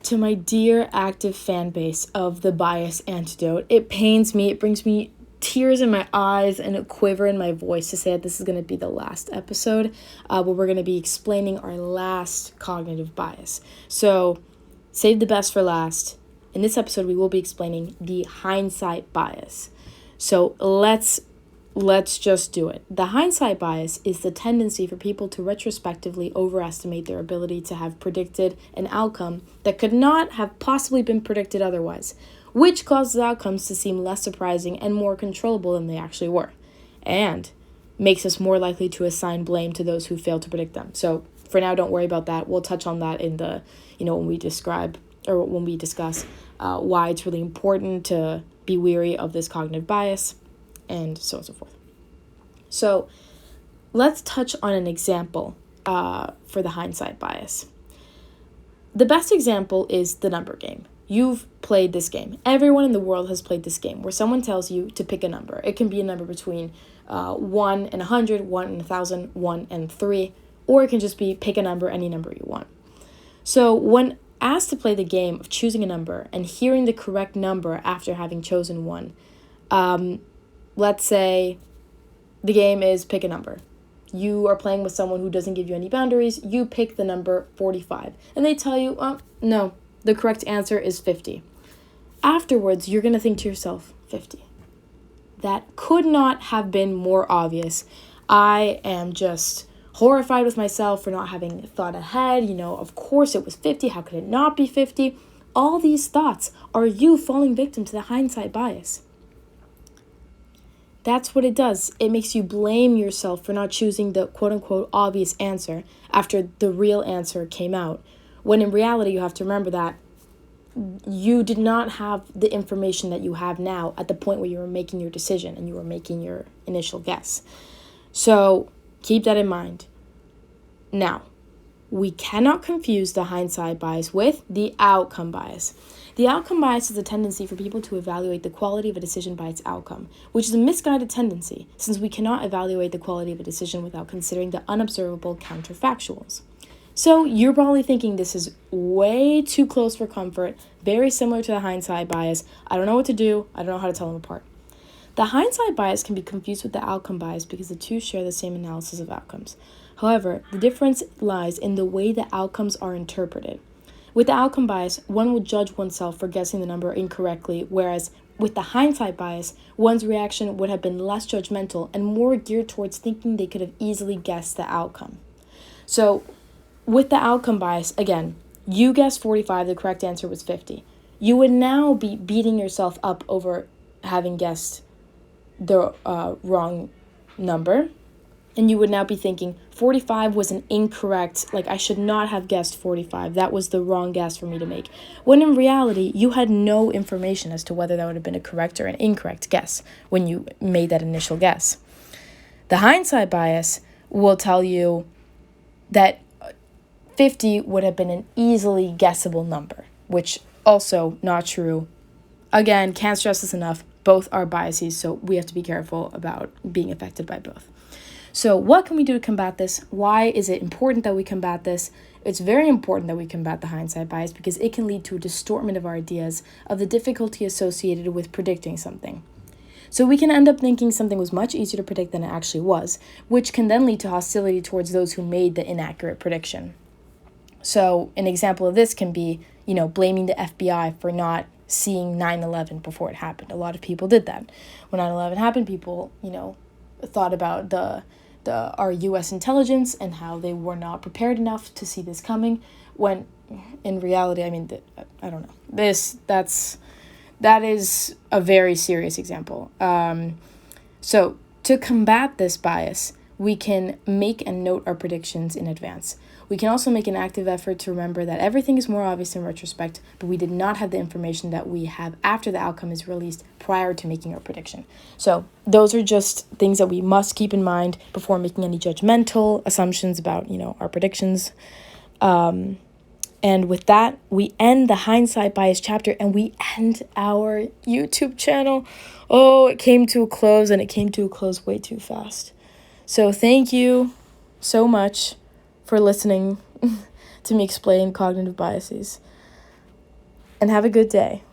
To my dear active fan base of the bias antidote, it pains me, it brings me tears in my eyes and a quiver in my voice to say that this is going to be the last episode where we're going to be explaining our last cognitive bias. So save the best for last. In this episode, we will be explaining the hindsight bias. So let's just do it. The hindsight bias is the tendency for people to retrospectively overestimate their ability to have predicted an outcome that could not have possibly been predicted otherwise, which causes outcomes to seem less surprising and more controllable than they actually were, and makes us more likely to assign blame to those who failed to predict them. So for now, don't worry about that. We'll touch on that in the, when we discuss why it's really important to be wary of this cognitive bias, and so on and so forth. So let's touch on an example for the hindsight bias. The best example is the number game. You've played this game. Everyone in the world has played this game where someone tells you to pick a number. It can be a number between 1 and 100, 1 and 1,000, 1 and 3, or it can just be pick a number, any number you want. So when asked to play the game of choosing a number and hearing the correct number after having chosen one, let's say the game is pick a number. You are playing with someone who doesn't give you any boundaries. You pick the number 45. And they tell you, no, the correct answer is 50. Afterwards, you're going to think to yourself, 50. That could not have been more obvious. I am just horrified with myself for not having thought ahead. Of course it was 50. How could it not be 50? All these thoughts are you falling victim to the hindsight bias. That's what it does. It makes you blame yourself for not choosing the quote-unquote obvious answer after the real answer came out, when in reality you have to remember that you did not have the information that you have now at the point where you were making your decision and you were making your initial guess. So keep that in mind. Now, we cannot confuse the hindsight bias with the outcome bias. The outcome bias is a tendency for people to evaluate the quality of a decision by its outcome, which is a misguided tendency, since we cannot evaluate the quality of a decision without considering the unobservable counterfactuals. So you're probably thinking this is way too close for comfort, very similar to the hindsight bias. I don't know what to do. I don't know how to tell them apart. The hindsight bias can be confused with the outcome bias because the two share the same analysis of outcomes. However, the difference lies in the way the outcomes are interpreted. With the outcome bias, one will judge oneself for guessing the number incorrectly, whereas with the hindsight bias, one's reaction would have been less judgmental and more geared towards thinking they could have easily guessed the outcome. So, with the outcome bias, again, you guessed 45, the correct answer was 50. You would now be beating yourself up over having guessed the wrong number. And you would now be thinking 45 was an incorrect, I should not have guessed 45. That was the wrong guess for me to make. When in reality, you had no information as to whether that would have been a correct or an incorrect guess when you made that initial guess. The hindsight bias will tell you that 50 would have been an easily guessable number, which also not true. Again, can't stress this enough. Both are biases, so we have to be careful about being affected by both. So what can we do to combat this? Why is it important that we combat this? It's very important that we combat the hindsight bias because it can lead to a distortment of our ideas of the difficulty associated with predicting something. So we can end up thinking something was much easier to predict than it actually was, which can then lead to hostility towards those who made the inaccurate prediction. So an example of this can be, blaming the FBI for not seeing 9/11 before it happened. A lot of people did that. When 9/11 happened, people, thought about our U.S. intelligence and how they were not prepared enough to see this coming, when in reality, I don't know. That is a very serious example. So to combat this bias, we can make and note our predictions in advance. We can also make an active effort to remember that everything is more obvious in retrospect, but we did not have the information that we have after the outcome is released prior to making our prediction. So those are just things that we must keep in mind before making any judgmental assumptions about, our predictions. And with that, we end the hindsight bias chapter and we end our YouTube channel. Oh, it came to a close and it came to a close way too fast. So thank you so much for listening to me explain cognitive biases. and have a good day.